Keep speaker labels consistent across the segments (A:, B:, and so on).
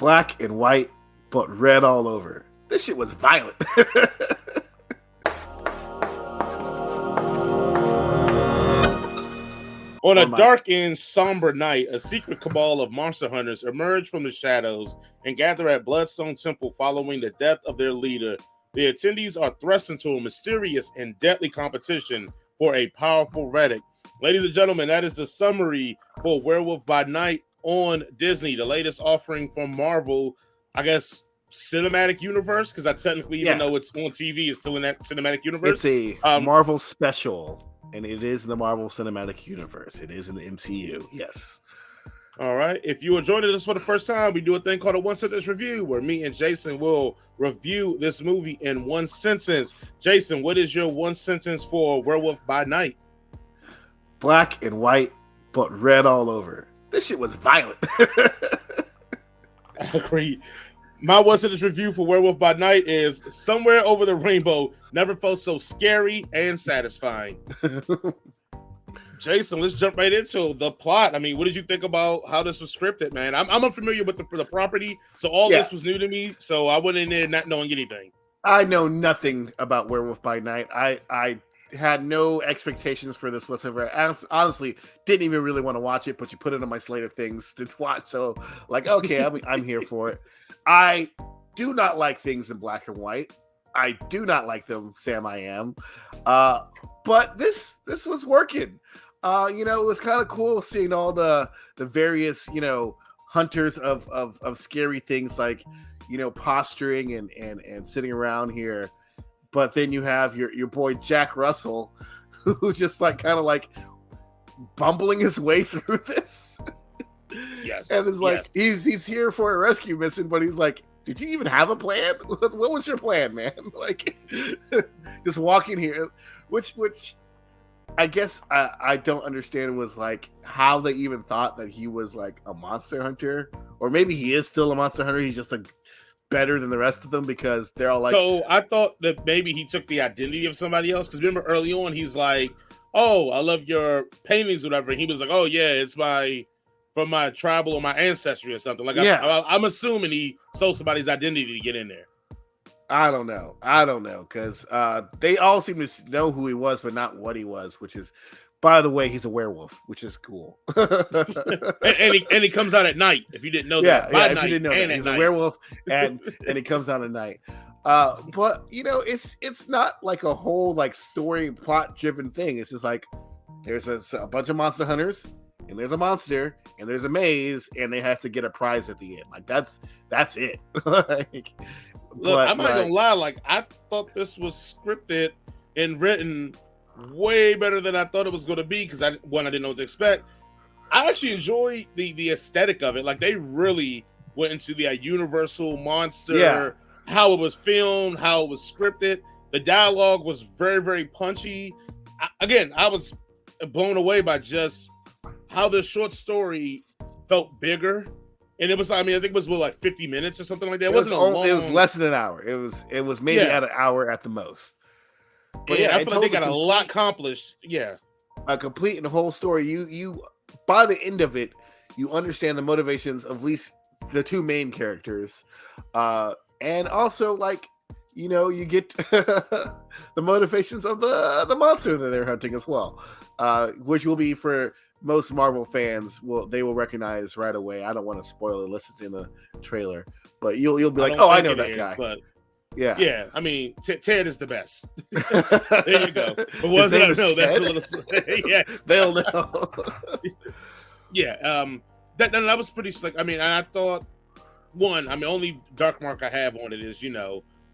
A: black and white, but red all over. This shit was violent.
B: On a dark and somber night, a secret cabal of monster hunters emerge from the shadows and gather at Bloodstone Temple following the death of their leader. The attendees are thrust into a mysterious and deadly competition for a powerful relic. Ladies and gentlemen, that is the summary for Werewolf by Night on Disney, the latest offering from Marvel, I guess, cinematic universe, because I technically, even though it's on TV, it's still in that cinematic universe.
A: It's a Marvel special. And it is in the Marvel Cinematic Universe. It is in the MCU, yes.
B: All right. If you are joining us for the first time, we do a thing called a one-sentence review, where me and Jason will review this movie in one sentence. Jason, what is your one sentence for Werewolf by Night?
A: Black and white, but red all over. This shit was violent.
B: I agree. My one sentence review for Werewolf by Night is somewhere over the rainbow never felt so scary and satisfying. Jason, let's jump right into the plot. I mean, what did you think about how this was scripted, man? I'm unfamiliar with the property, so all this was new to me, so I went in there not knowing anything.
A: I know nothing about Werewolf by Night. I had no expectations for this whatsoever. I honestly didn't even really want to watch it, but you put it on my slate of things to watch, so like, okay, I'm here for it. I do not like things in black and white. I do not like them, Sam. I am, but this was working. It was kind of cool seeing all the various hunters of scary things, like posturing and sitting around here. But then you have your boy Jack Russell, who's just kind of bumbling his way through this.
B: Yes.
A: And it's he's here for a rescue mission, but he's like, did you even have a plan? What was your plan, man? Just walking here, which I guess I don't understand was how they even thought that he was a monster hunter, or maybe he is still a monster hunter. He's just better than the rest of them because they're all
B: So I thought that maybe he took the identity of somebody else, because remember early on he's like, oh, I love your paintings, whatever. And he was like, oh yeah, it's from my tribal or my ancestry or something. I'm assuming he stole somebody's identity to get in there.
A: I don't know, because they all seem to know who he was, but not what he was. Which is, by the way, he's a werewolf, which is cool. and
B: he comes out at night. If you didn't know that,
A: if you didn't know that, he's a werewolf, and he comes out at night. But it's not a whole story plot driven thing. It's just there's a bunch of monster hunters, and there's a monster, and there's a maze, and they have to get a prize at the end. That's it.
B: Look, I'm not gonna lie. I thought this was scripted and written way better than I thought it was gonna be, because I didn't know what to expect. I actually enjoy the aesthetic of it. They really went into the Universal monster, how it was filmed, how it was scripted. The dialogue was very, very punchy. I was blown away by just how the short story felt bigger. And it was, I think it was 50 minutes or something like that. It wasn't long.
A: It was less than an hour. It was maybe at an hour at the most.
B: But I feel like they got a lot accomplished. Yeah.
A: A complete and whole story. You by the end of it, you understand the motivations of at least the two main characters. And also you get the motivations of the monster that they're hunting as well. Which will be for most Marvel fans, they will recognize right away. I don't want to spoil it unless it's in the trailer, but you'll be like, oh, I know that guy.
B: But
A: yeah.
B: Ted is the best. There you go. But was it? I know that's a little. Yeah,
A: they'll know.
B: Yeah. That was pretty slick. I thought only dark mark I have on it is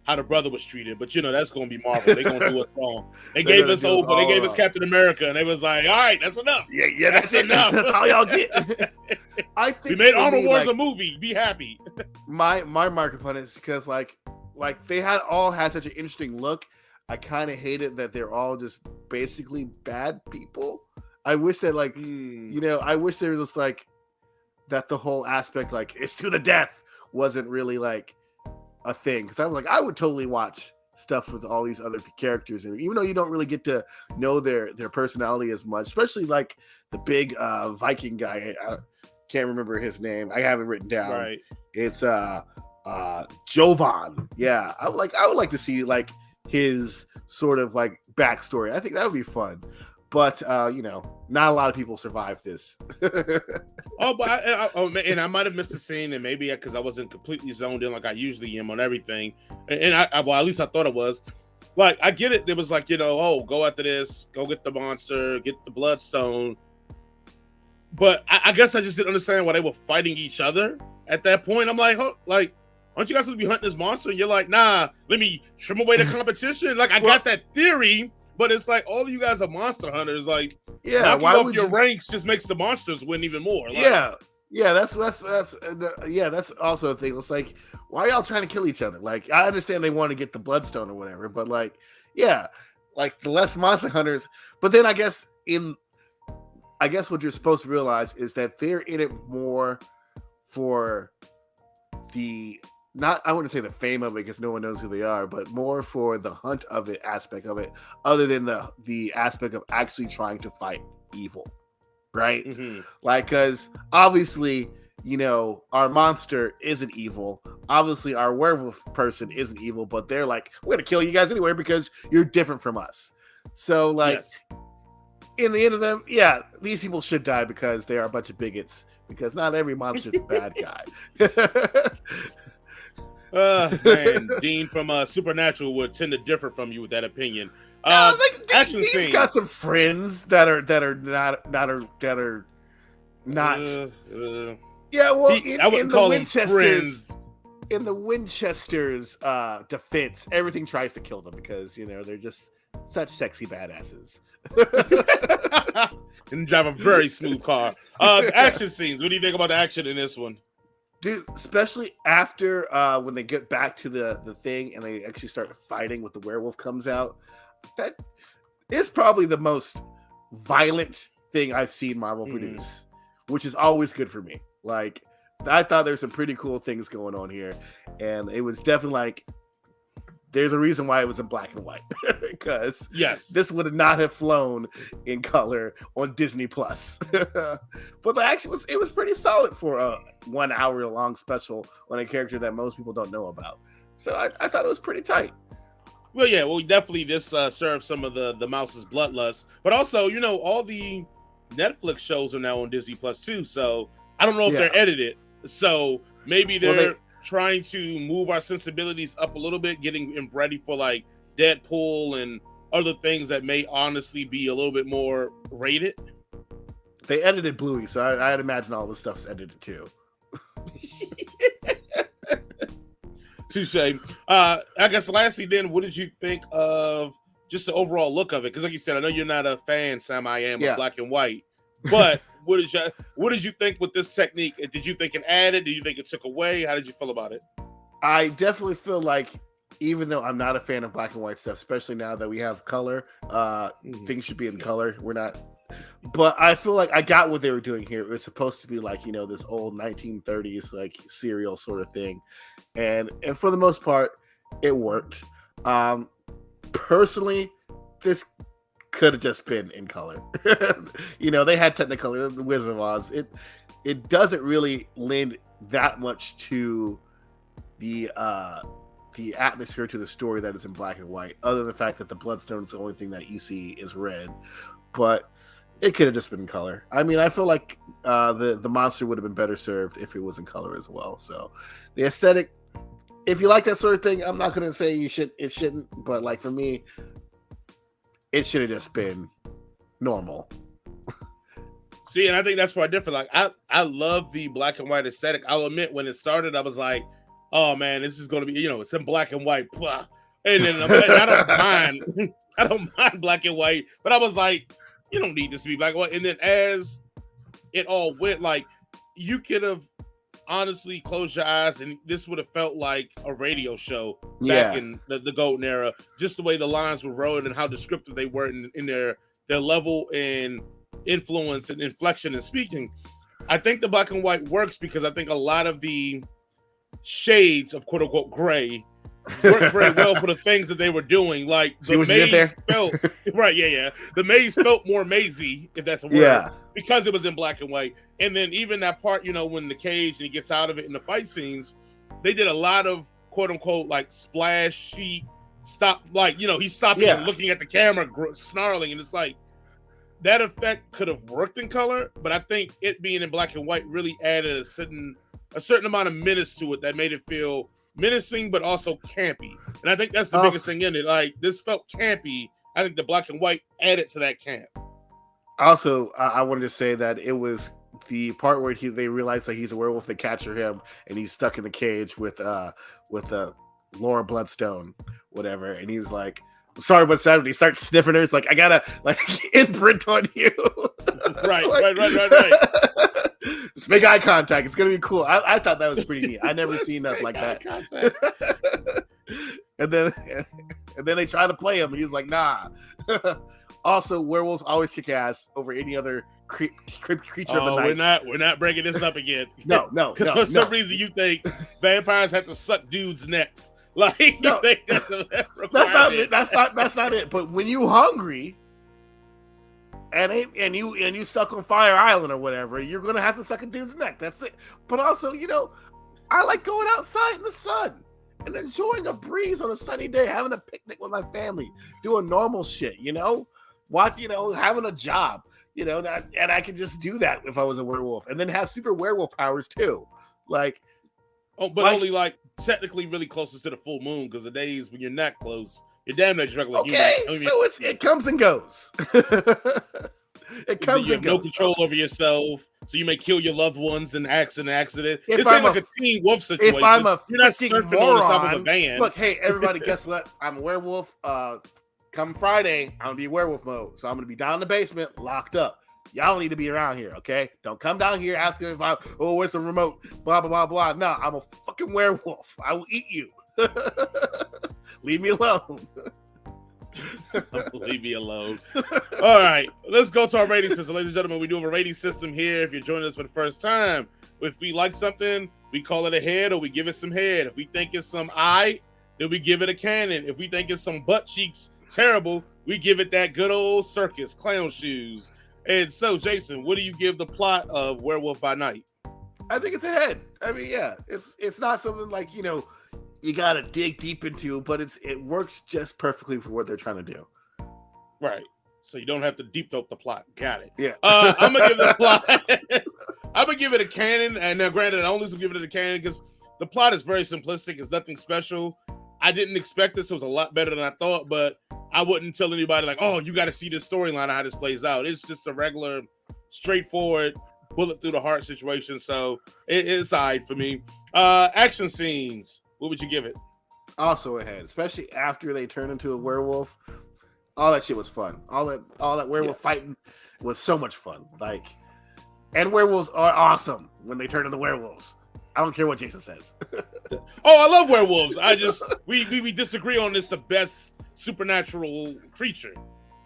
B: how the brother was treated, but that's gonna be Marvel. They're gonna do us wrong. They gave us Captain America, and they was like, all right, that's enough.
A: Yeah, that's enough. That's all y'all get. I think
B: we made Armor Wars a movie. Be happy.
A: my mark upon it is because they all had such an interesting look. I kind of hated that they're all just basically bad people. I wish that I wish there was just that the whole aspect it's to the death wasn't really a thing, because I'm I would totally watch stuff with all these other characters, and even though you don't really get to know their personality as much, especially the big Viking guy. I can't remember his name. I have it written down.
B: Right.
A: It's Jovan. Yeah, I would like to see like his sort of like backstory. I think that would be fun. But not a lot of people survive this.
B: And I might have missed a scene, and maybe because I wasn't completely zoned in like I usually am on everything. And at least I thought it was. Like, I get it. It was like, go after this, go get the monster, get the Bloodstone. But I guess I just didn't understand why they were fighting each other at that point. I'm like, aren't you guys supposed to be hunting this monster? And you're like, nah, let me trim away the competition. Like, I got that theory. But it's like all of you guys are monster hunters. Like, knocking off your ranks just makes the monsters win even more. Like,
A: that's also a thing. It's like, why are y'all trying to kill each other? Like, I understand they want to get the Bloodstone or whatever, but like the less monster hunters. But then I guess what you're supposed to realize is that they're in it more for I wouldn't say the fame of it because no one knows who they are, but more for the hunt of it aspect of it, other than the aspect of actually trying to fight evil, right?
B: Mm-hmm.
A: Like, because obviously, our monster isn't evil. Obviously, our werewolf person isn't evil, but they're like, we're gonna kill you guys anyway because you're different from us. So, like, yes. In the end of them, these people should die because they are a bunch of bigots. Because not every monster's a bad guy.
B: Man, Dean from Supernatural would tend to differ from you with that opinion. Action
A: Dean's
B: scene.
A: Got some friends that are not. Yeah, well, in the Winchester's defense, everything tries to kill them because they're just such sexy badasses.
B: And drive a very smooth car. Action scenes. What do you think about the action in this one?
A: Dude, especially after when they get back to the thing and they actually start fighting with the werewolf comes out, that is probably the most violent thing I've seen Marvel produce, which is always good for me. Like, I thought there's some pretty cool things going on here, and it was definitely like, there's a reason why it was in black and white, because this would not have flown in color on Disney Plus. But the action was pretty solid for a 1 hour long special on a character that most people don't know about. So I thought it was pretty tight.
B: Well, definitely this serves some of the mouse's bloodlust, but also all the Netflix shows are now on Disney Plus too. So I don't know if they're edited. So maybe they're trying to move our sensibilities up a little bit, getting ready for like Deadpool and other things that may honestly be a little bit more rated.
A: They edited Bluey, so I'd imagine all this stuff is edited too.
B: Touche. I guess lastly then, what did you think of just the overall look of it? Because like you said, I know you're not a fan, Sam, I am, of black and white, but what did you think with this technique? Did you think it added? Did you think it took away? How did you feel about it?
A: I definitely feel like, even though I'm not a fan of black and white stuff, especially now that we have color, things should be in color. We're not, but I feel like I got what they were doing here. It was supposed to be like, this old 1930s like serial sort of thing, and for the most part, it worked. Personally, this could have just been in color. They had Technicolor, the Wizard of Oz. It doesn't really lend that much to the atmosphere, to the story that is in black and white, other than the fact that the Bloodstone is the only thing that you see is red. But it could have just been in color. I mean, I feel like the monster would have been better served if it was in color as well. So the aesthetic, if you like that sort of thing, I'm not going to say it shouldn't, but like for me, it should have just been normal.
B: See, and I think that's why different. Like, I love the black and white aesthetic. I'll admit, when it started, I was like, oh man, this is going to be, it's in black and white. Blah. And then I don't mind black and white, but I was like, you don't need this to be black and white. And then as it all went, like, you could have honestly closed your eyes and this would have felt like a radio show back in the golden era. Just the way the lines were wrote and how descriptive they were in their level and influence and inflection and speaking. I think the black and white works because I think a lot of the shades of quote unquote gray worked very well for the things that they were doing. Like the maze felt the maze felt more mazy, if that's a word. because it was in black and white. And then even that part, when the cage and he gets out of it in the fight scenes, they did a lot of quote unquote like splash sheet stop, like he's stopping and looking at the camera, snarling, and it's like that effect could have worked in color, but I think it being in black and white really added a certain amount of menace to it that made it feel menacing but also campy. And I think that's the biggest thing in it. Like, this felt campy. I think the black and white added to that camp.
A: Also, I wanted to say that it was the part where they realize that he's a werewolf, they capture him, and he's stuck in the cage with Laura Bloodstone, whatever, and he's like, "I'm sorry, what's that?" And he starts sniffing her. It's like, I gotta imprint on you.
B: Right.
A: Let's make eye contact. It's gonna be cool. I thought that was pretty neat. I never seen nothing like that. and then they try to play him, and he's like, "Nah." Also, werewolves always kick ass over any other creature of the night.
B: We're not breaking this up again.
A: No.
B: Because for some reason you think vampires have to suck dudes' necks. Like, you think that's not it.
A: That's not it. But when you hungry and you stuck on Fire Island or whatever, you're gonna have to suck a dude's neck. That's it. But also, I like going outside in the sun and enjoying a breeze on a sunny day, having a picnic with my family, doing normal shit, having a job, and I could just do that if I was a werewolf, and then have super werewolf powers too. Like,
B: only like technically really closest to the full moon, because the days when you're not close, you're damn near regular.
A: Okay, so it comes and goes. It comes and goes.
B: No control over yourself, so you may kill your loved ones in accident.
A: This
B: ain't like a Teen Wolf situation.
A: If I'm
B: you're not surfing on the top of a van.
A: Look, hey, everybody, guess what? I'm a werewolf. Come Friday, I'm gonna be werewolf mode, so I'm gonna be down in the basement, locked up. Y'all don't need to be around here, okay? Don't come down here asking if where's the remote? Blah blah blah blah. No, I'm a fucking werewolf. I will eat you. Leave me alone.
B: Leave me alone. All right, let's go to our rating system, ladies and gentlemen. We do have a rating system here. If you're joining us for the first time, if we like something, we call it a head or we give it some head. If we think it's some eye, then we give it a cannon. If we think it's some butt cheeks terrible, we give it that good old circus clown shoes. And so, Jason, what do you give the plot of Werewolf by Night?
A: I think it's a head. I mean, yeah, it's not something like you gotta dig deep into, but it works just perfectly for what they're trying to do.
B: Right. So you don't have to deep dope the plot. Got it.
A: Yeah.
B: I'm gonna give the plot. I'm gonna give it a canon, and now granted, I only give it a canon because the plot is very simplistic. It's nothing special. I didn't expect this. It was a lot better than I thought, but I wouldn't tell anybody like, "Oh, you got to see this storyline, how this plays out." It's just a regular, straightforward, bullet through the heart situation. So it's all right for me. Action scenes. What would you give it?
A: Also a head, especially after they turn into a werewolf. All that shit was fun. All that werewolf fighting was so much fun. Like, and werewolves are awesome when they turn into werewolves. I don't care what Jason says.
B: I love werewolves. We disagree on this, the best supernatural creature.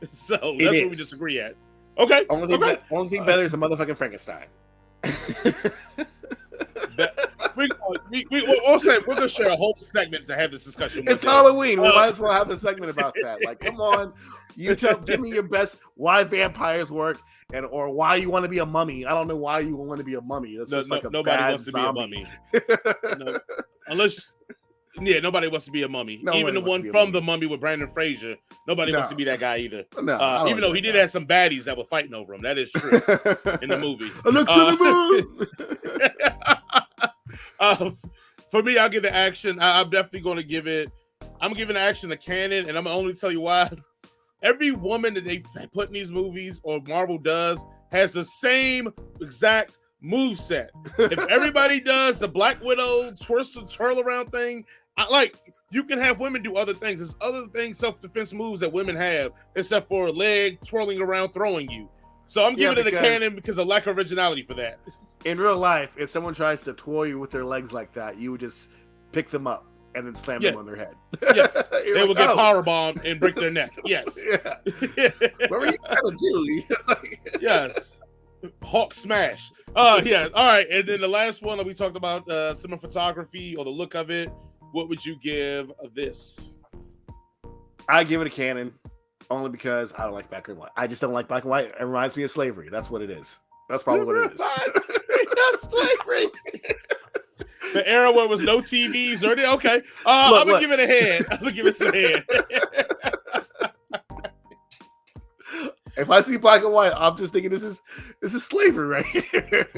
B: So that's where we disagree at. Okay.
A: Only thing better is the motherfucking Frankenstein.
B: We'll say we're gonna share a whole segment to have this discussion.
A: It's Halloween. We might as well have a segment about that. Like, come on, give me your best why vampires work or why you want to be a mummy. I don't know why you want to be a mummy. That's just like nobody wants to
B: zombie. Be a mummy. Nobody wants to be a mummy. Even the one from The Mummy with Brandon Fraser, nobody wants to be that guy either.
A: No,
B: even though he did have some baddies that were fighting over him. That is true in the movie. For me, I'll give the action. I'm definitely going to give it. I'm giving the action a canon, and I'm going to only tell you why. Every woman that they put in these movies or Marvel does has the same exact move set. If everybody does the Black Widow twirl around thing, you can have women do other things. There's other things, self-defense moves that women have, except for a leg twirling around, throwing you. So I'm giving it a canon because of lack of originality for that.
A: In real life, if someone tries to twirl you with their legs like that, you would just pick them up and then slam them on their head.
B: Yes. They would get powerbombed and break their neck. Yes.
A: What were you trying to do?
B: Yes. Hawk smash. Yeah. All right. And then the last one that we talked about, cinematography or the look of it. What would you give this?
A: I give it a canon. Only because I don't like black and white. I just don't like black and white. It reminds me of slavery. That's what it is. That's probably what it is.
B: Slavery. The era where there was no TVs or anything. Okay. I'm going to give it a head. I'm going to give it some head.
A: If I see black and white, I'm just thinking this is slavery right here.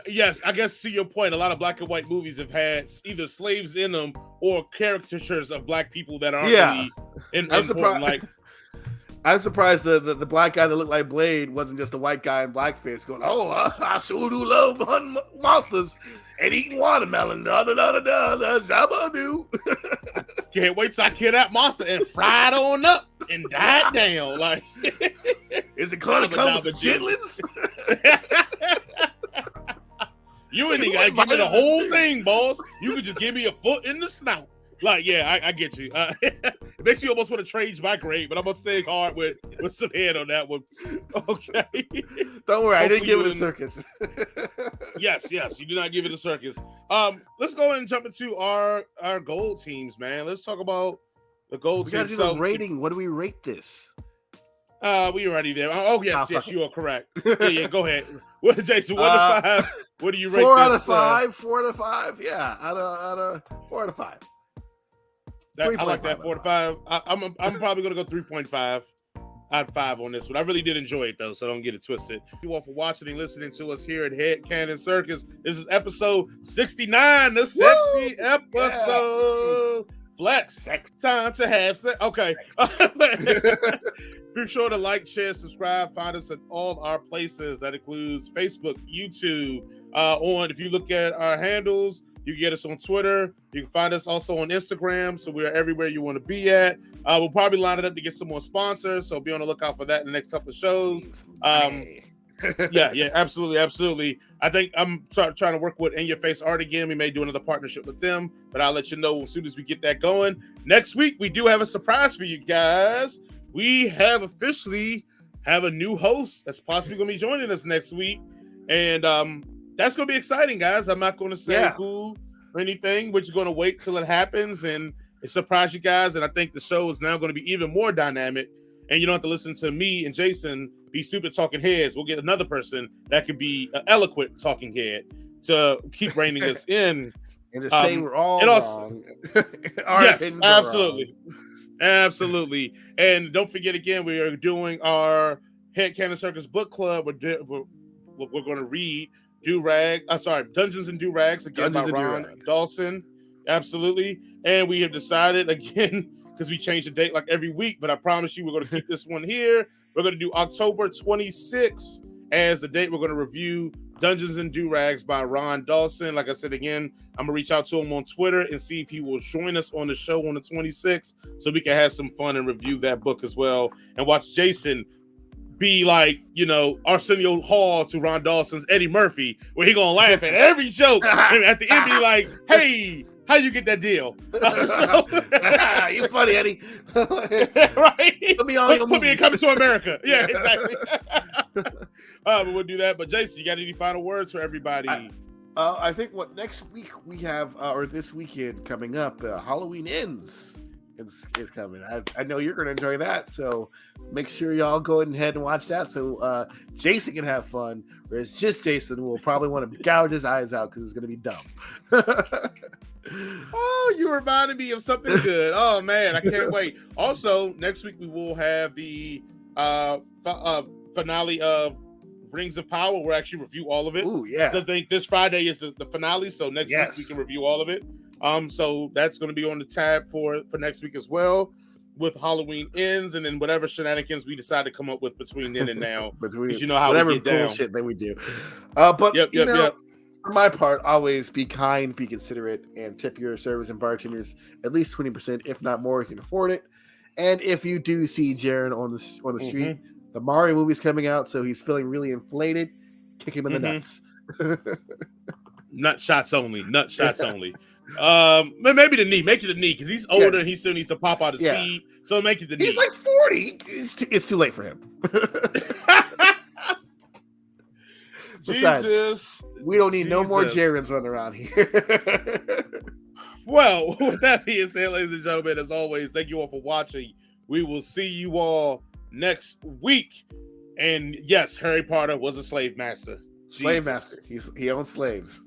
B: Yes, I guess to your point, a lot of black and white movies have had either slaves in them or caricatures of black people that aren't really important. Like,
A: I'm surprised the black guy that looked like Blade wasn't just a white guy in blackface going, "Oh, I sure do love hunting monsters and eating watermelon."
B: Can't wait till I kill that monster and fry it on up and die down. Like,
A: is it gonna come with some chitlins?
B: You ain't gotta give me the whole thing, boss. You could just give me a foot in the snout. Like, yeah, I get you. It makes me almost want to trade my grade, but I'm gonna stay hard with some head on that one. Okay.
A: Don't worry, I didn't give it a circus.
B: Yes, you do not give it a circus. Let's go ahead and jump into our gold teams, man. Let's talk about the gold teams.
A: We gotta do the rating. What do we rate this?
B: We already there. Oh, yes, you are correct. Yeah, go ahead. What, Jason? 1 to 5. What do you rate?
A: 4 out of 5. 4 out of 5. Yeah, out of 4 out of 5.
B: I like that 4 to 5. I'm probably gonna go 3.5 out of 5 on this one. I really did enjoy it though, so don't get it twisted. Thank you all for watching and listening to us here at Head Cannon Circus. This is episode 69, the sexy episode. Yeah. Flex. Sex time to have sex. Okay. Be sure to like, share, subscribe. Find us at all our places. That includes Facebook, YouTube. If you look at our handles, you can get us on Twitter. You can find us also on Instagram. So we are everywhere you want to be at. We'll probably line it up to get some more sponsors. So be on the lookout for that in the next couple of shows. Yeah, absolutely. I think I'm trying to work with In Your Face Art again. We may do another partnership with them, but I'll let you know as soon as we get that going. Next week, we do have a surprise for you guys. We have officially have a new host that's possibly going to be joining us next week. And that's going to be exciting, guys. I'm not going to say who or anything. We're just going to wait till it happens and surprise you guys. And I think the show is now going to be even more dynamic. And you don't have to listen to me and Jason be stupid talking heads. We'll get another person that could be an eloquent talking head to keep reining us in.
A: And to say we're all wrong.
B: Yes, absolutely. Absolutely. And don't forget, again, we are doing our Head Cannon Circus book club. We're going to read Dungeons and Do-Rags again by Ron Dawson. Absolutely. And we have decided, again, because we change the date like every week, but I promise you we're going to keep this one here. We're going to do October 26th as the date. We're going to review Dungeons and Do-Rags by Ron Dawson. Like I said, again, I'm going to reach out to him on Twitter and see if he will join us on the show on the 26th so we can have some fun and review that book as well and watch Jason be like, Arsenio Hall to Ron Dawson's Eddie Murphy, where he going to laugh at every joke and at the end be like, hey, how you get that deal?
A: You're funny, Eddie.
B: Right?
A: Put me
B: in Coming to America. Yeah, exactly. But we'll do that. But Jason, you got any final words for everybody?
A: I think next week we have, or this weekend coming up, Halloween Ends is coming. I know you're going to enjoy that. So make sure y'all go ahead and watch that so Jason can have fun. Whereas just Jason will probably want to gouge his eyes out because it's going to be dumb.
B: Oh, you reminded me of something good. Oh man, I can't wait. Also, next week we will have the finale of Rings of Power. We'll actually review all of it.
A: Ooh, yeah.
B: I think this Friday is the finale, so next week we can review all of it. So that's going to be on the tab for next week as well, with Halloween Ends, and then whatever shenanigans we decide to come up with between then and now. Because you know how
A: whatever
B: we get
A: bullshit that we do. But for my part, always be kind, be considerate, and tip your servers and bartenders at least 20%, if not more, if you can afford it. And if you do see Jaron on the street, the Mario movie's coming out, so he's feeling really inflated. Kick him in the nuts.
B: Nut shots only. Maybe the knee. Make it the knee because he's older and he still needs to pop out a seed. So make it the knee.
A: He's like 40. It's too late for him. Besides,
B: Jesus,
A: we don't need no more Jarons running around here.
B: Well, with that being said, ladies and gentlemen, as always, thank you all for watching. We will see you all next week. And yes, Harry Potter was a slave master.
A: Slave master. He owned slaves.